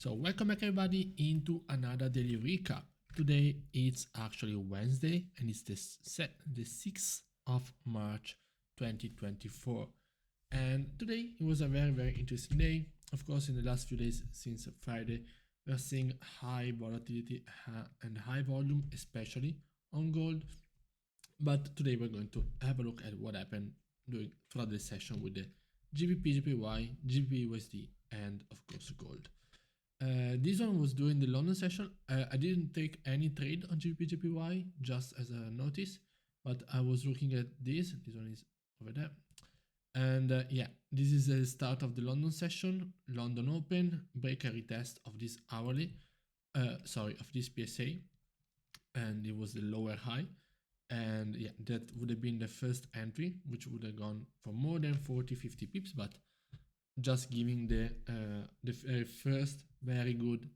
So welcome back everybody into another daily recap. Today it's actually Wednesday and it's the 6th of March 2024. And today it was a very interesting day. Of course, in the last few days since Friday, we are seeing high volatility and high volume, especially on gold. But today we're going to have a look at what happened throughout the session with the GBPJPY, GBPUSD, and of course gold. This one was during the London session. I didn't take any trade on GBPJPY, just as a notice, but I was looking at this. This one is over there. And yeah, this is the start of the London session, London Open, break a retest of this hourly, of this PSA, and it was the lower high. And yeah, that would have been the first entry, which would have gone for more than 40-50 pips, but just giving the first very good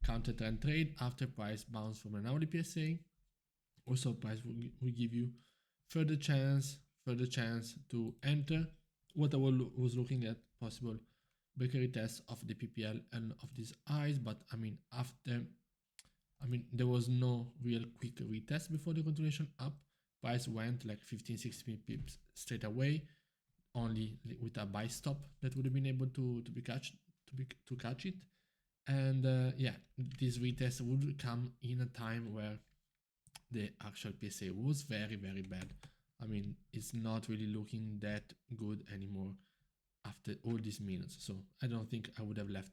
counter trend trade after price bounce from an hourly PSA. Also, price will give you further chance to enter. What I was looking at, possible breaker retest of the PPL and of these highs, but there was no real quick retest before the continuation up. Price went like 15-16 pips straight away, only with a buy stop that would have been able to catch it. And yeah, this retest would come in a time where the actual PSA was very bad. I mean, it's not really looking that good anymore after all these minutes. So I don't think I would have left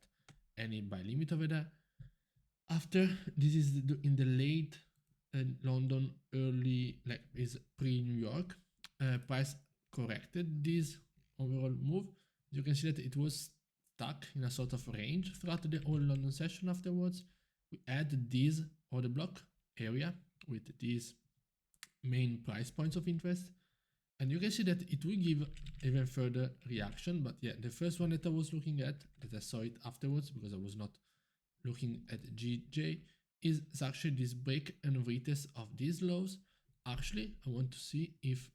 any buy limit over there. After this is in the late London, early, like is pre-New York, price corrected this overall move. You can see that it was stuck in a sort of range throughout the whole London session. Afterwards, we add this order block area with these main price points of interest, and you can see that it will give even further reaction. But yeah, the first one that I was looking at, that I saw it afterwards because I was not looking at GJ, is actually this break and retest of these lows. Actually, I want to see if,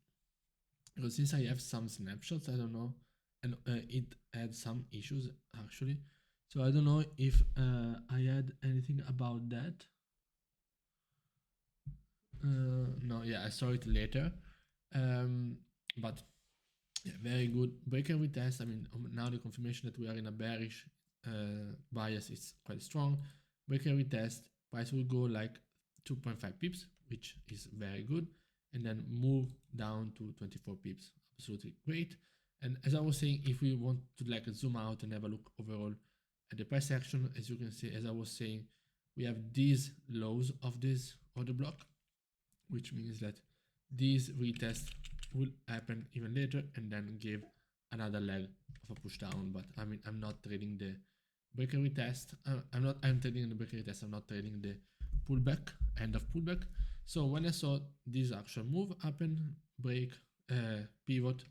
because since I have some snapshots, I don't know, and it had some issues actually, so I don't know if I had anything about that. No, yeah, I saw it later, but yeah, very good break and retest. I mean, now the confirmation that we are in a bearish bias is quite strong. Break and retest, price will go like 2.5 pips, which is very good, and then move down to 24 pips. Absolutely great. And as I was saying, if we want to like zoom out and have a look overall at the price action, as you can see, as I was saying, we have these lows of this order block, which means that these retests will happen even later and then give another leg of a push down. But I mean, I'm not trading the breaker retest. I'm trading the breaker retest. I'm not trading the pullback, end of pullback. So when I saw this actual move happen, break, pivot,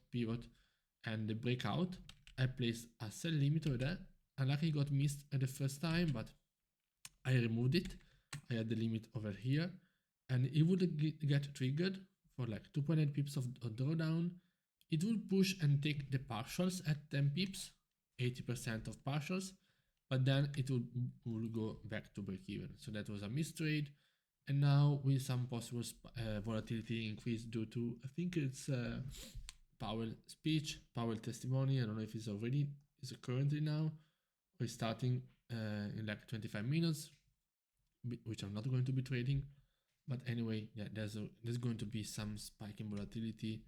and the breakout, I placed a sell limit over there. Unluckily, got missed at the first time, but I removed it. I had the limit over here, and it would get triggered for like 2.8 pips of drawdown. It will push and take the partials at 10 pips, 80% of partials, but then it will go back to break even. So that was a mistrade. And now with some possible volatility increase due to, I think it's Powell speech, Powell testimony. I don't know if it's currently now, or it's starting in like 25 minutes, which I'm not going to be trading. But anyway, yeah, there's going to be some spike in volatility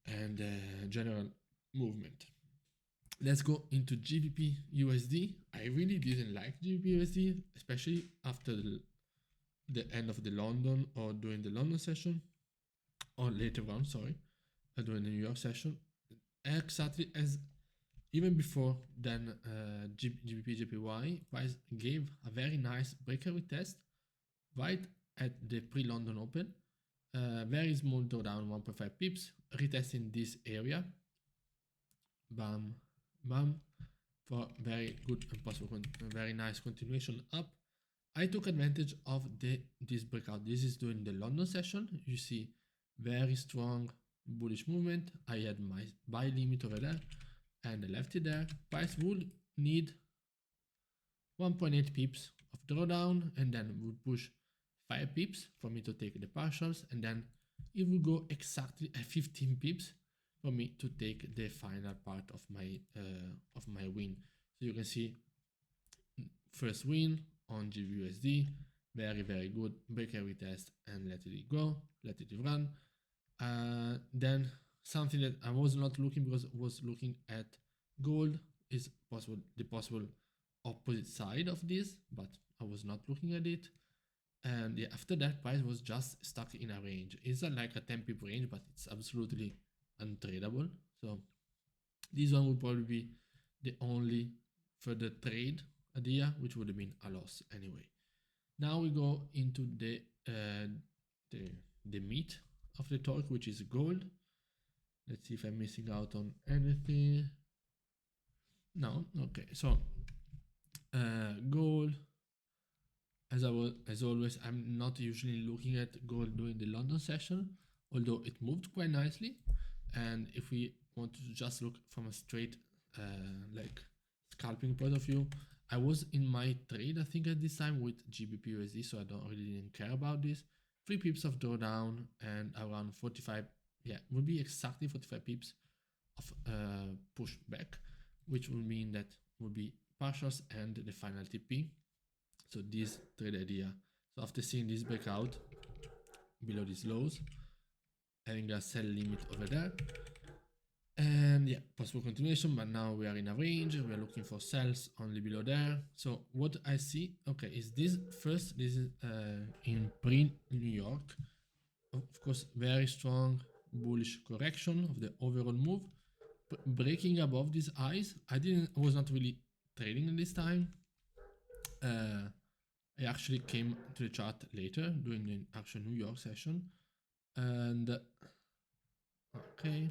and general movement. Let's go into GBPUSD. I really didn't like GBPUSD, especially after the end of the London or during the London session, or later on, sorry, during the New York session. Exactly as even before then, GBPJPY price gave a very nice breaker retest right at the pre-London Open. Very small drawdown, 1.5 pips, retesting this area. Bam, bam, for very good and possible, very nice continuation up. I took advantage of this breakout. This is during the London session. You see very strong bullish movement. I had my buy limit over there and I left it there. Price would need 1.8 pips of drawdown, and then we push 5 pips for me to take the partials, and then it will go exactly at 15 pips for me to take the final part of my win. So you can see first win on GBPUSD, very good, break every test and let it go, let it run. Then something that I was not looking, because I was looking at gold, is possible, the possible opposite side of this, but I was not looking at it. And yeah, after that, price was just stuck in a range. It's like a 10 pip range, but it's absolutely untradable. So this one would probably be the only further trade idea, which would have been a loss anyway. Now we go into the meat of the talk, which is gold. Let's see if I'm missing out on anything. No, okay. So gold, as always, I'm not usually looking at gold during the London session, although it moved quite nicely. And if we want to just look from a straight like scalping point of view, I was in my trade, I think, at this time with GBPUSD, so I don't really didn't care about this. 3 pips of drawdown and around 45, yeah, would be exactly 45 pips of push back, which would mean that would be partials and the final TP. So this trade idea. So after seeing this breakout below these lows, having a sell limit over there, and yeah, possible continuation, but now we are in a range, we are looking for sells only below there. So what I see, okay, is this first, this is in pre-New York, of course, very strong bullish correction of the overall move, breaking above these highs. I was not really trading at this time. I actually came to the chart later during the actual New York session, and okay,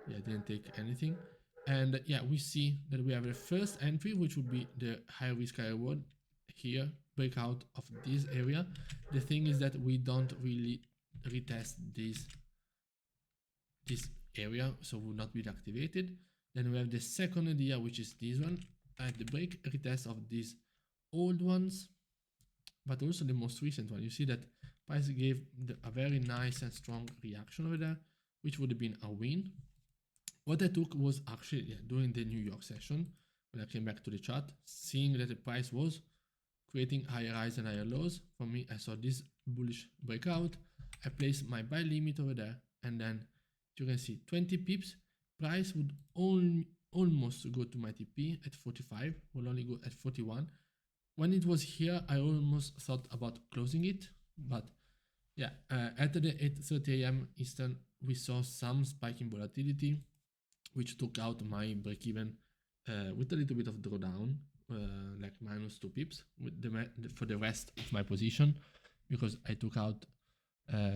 yeah, didn't take anything. And yeah, we see that we have the first entry, which would be the high risk high reward here, breakout of this area. The thing is that we don't really retest this area, so will not be activated. Then we have the second idea, which is this one, at the break retest of these old ones, but also the most recent one. You see that price gave a very nice and strong reaction over there, which would have been a win. What I took was actually during the New York session, when I came back to the chart, seeing that the price was creating higher highs and higher lows. For me, I saw this bullish breakout. I placed my buy limit over there, and then you can see 20 pips. Price would almost go to my TP at 45, will only go at 41. When it was here, I almost thought about closing it, but yeah, at the 8:30 AM Eastern, we saw some spike in volatility, which took out my break-even with a little bit of drawdown, like minus 2 pips with for the rest of my position, because I took out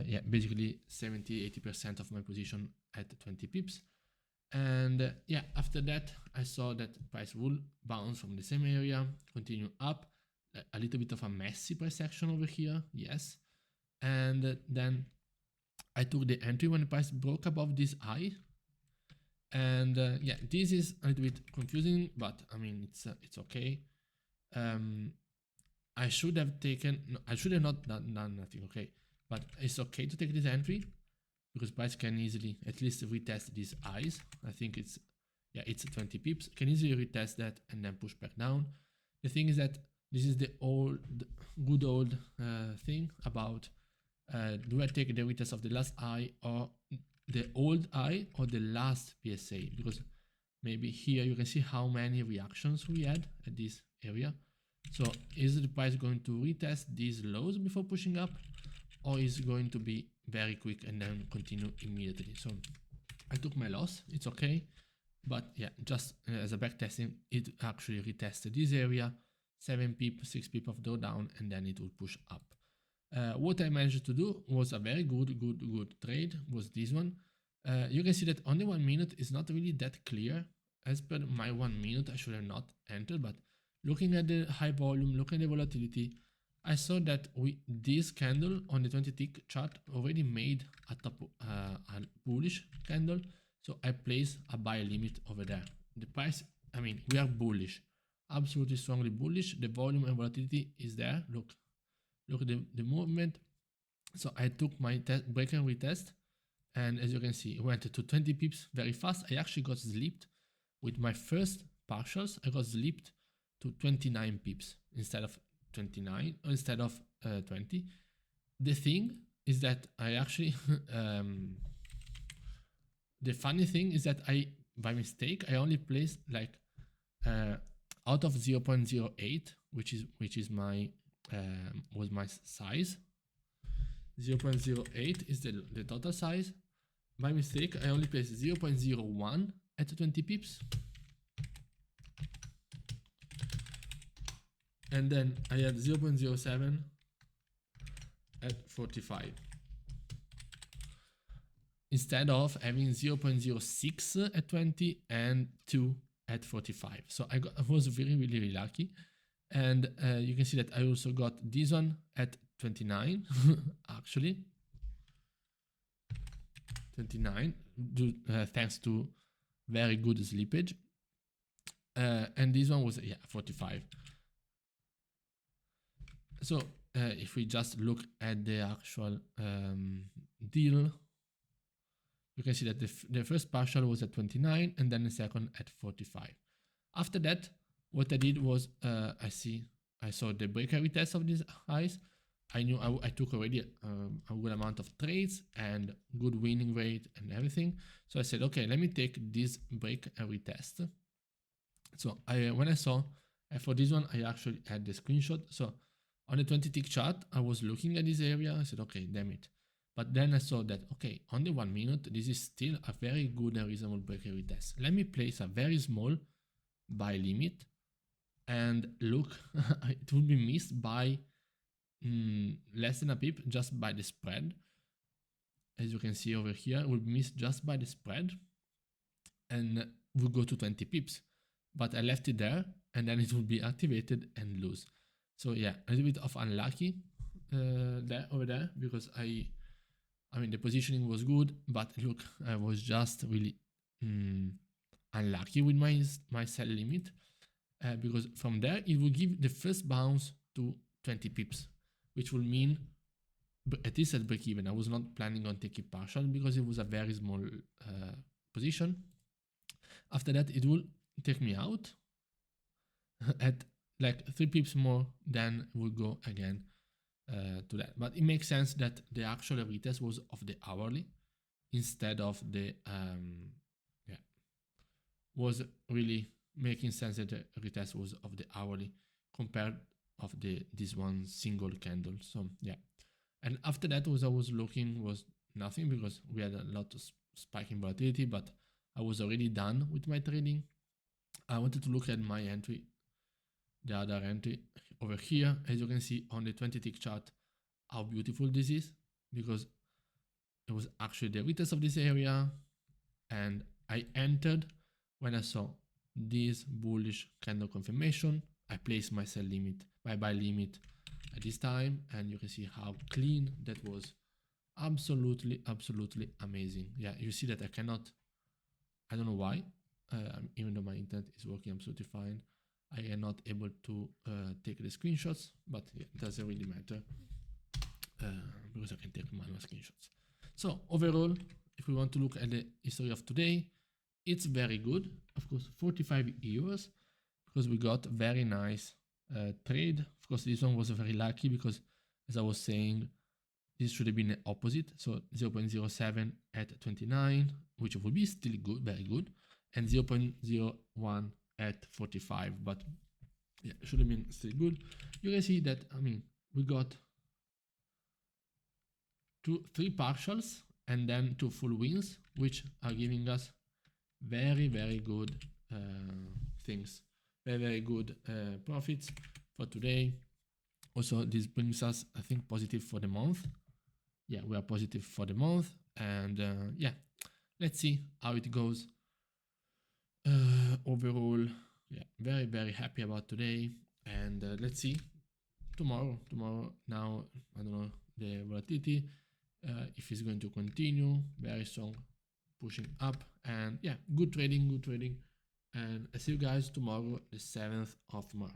yeah, basically 70-80% of my position at 20 pips. And yeah, after that, I saw that price will bounce from the same area, continue up, a little bit of a messy price action over here, yes. And then I took the entry when the price broke above this high. And yeah, this is a little bit confusing, but I mean, it's okay. I should have taken, no, I should have not done nothing, okay? But it's okay to take this entry, because price can easily at least retest these highs. I think it's, yeah, it's 20 pips, can easily retest that and then push back down. The thing is that this is the good old thing about do I take the retest of the last high or the old high or the last PSA, because maybe here you can see how many reactions we had at this area. So is the price going to retest these lows before pushing up, or is it going to be very quick and then continue immediately? So I took my loss, it's okay. But yeah, just as a back testing, it actually retested this area, 7 pip, 6 pip of drawdown, and then it will push up. What I managed to do was a very good trade, was this one. You can see that on the 1 minute is not really that clear. As per my 1 minute, I should have not entered, but looking at the high volume, looking at the volatility, I saw that this candle on the 20-tick chart already made a bullish candle. So I placed a buy limit over there. The price, I mean, we are bullish. absolutely strongly bullish. The volume and volatility is there. Look at the movement. So I took my break and retest, and as you can see, it went to 20 pips very fast. I actually got slipped with my first partials. I got slipped to 29 pips instead of 29, or instead of 20. The thing is that I actually, the funny thing is that by mistake, I only placed like out of 0.08, which is my was my size. 0.08 is the total size. By mistake, I only placed 0.01 at 20 pips. And then I had 0.07 at 45. Instead of having 0.06 at 20 and 2 at 45. So I was really lucky. And you can see that I also got this one at 29, actually. 29, thanks to very good slippage. And this one was, 45. So if we just look at the actual deal, you can see that the first partial was at 29 and then the second at 45. After that, what I did was I saw the breakout retest of these highs. I knew I took already a good amount of trades and good winning rate and everything. So I said, okay, let me take this break and retest. So when I saw for this one, I actually had the screenshot. So on the 20 tick chart, I was looking at this area. I said, okay, damn it. But then I saw that, okay, on the 1 minute, this is still a very good and reasonable break and retest. Let me place a very small buy limit, and look, it will be missed by less than a pip, just by the spread. As you can see over here, it will be missed just by the spread, and will go to 20 pips. But I left it there, and then it will be activated and lose. So yeah, a little bit of unlucky over there, because I mean, the positioning was good, but look, I was just really unlucky with my sell limit, because from there it will give the first bounce to 20 pips, which will mean at least at break even. I was not planning on taking partial because it was a very small position. After that, it will take me out at like 3 pips more, then we'll go again to that. But it makes sense that the actual retest was of the hourly instead of the was really making sense that the retest was of the hourly compared of this one single candle. So yeah, and after that, was I was looking was nothing, because we had a lot of spike in volatility, but I was already done with my trading. I wanted to look at my entry, the other entry over here. As you can see on the 20 tick chart, how beautiful this is, because it was actually the retest of this area, and I entered when I saw this bullish candle confirmation. I placed my sell limit, my buy limit at this time, and you can see how clean that was. Absolutely amazing. Yeah, you see that I don't know why, even though my internet is working absolutely fine, I am not able to take the screenshots, but yeah, it doesn't really matter, because I can take manual screenshots. So overall, if we want to look at the history of today, it's very good. Of course, 45 euros, because we got very nice trade. Of course, this one was very lucky, because as I was saying, this should have been the opposite. So 0.07 at 29, which would be still good, very good, and 0.01 at 45, but yeah, it should have been still good. You can see that, I mean, we got 3 partials and then 2 full wins, which are giving us very good things, very good profits for today. Also, this brings us, I think, positive for the month. Yeah, we are positive for the month, and yeah, let's see how it goes. Overall, yeah, very happy about today, and let's see tomorrow. Now, I don't know the volatility, if it's going to continue very strong, pushing up, and yeah, good trading. And I see you guys tomorrow, the 7th of March.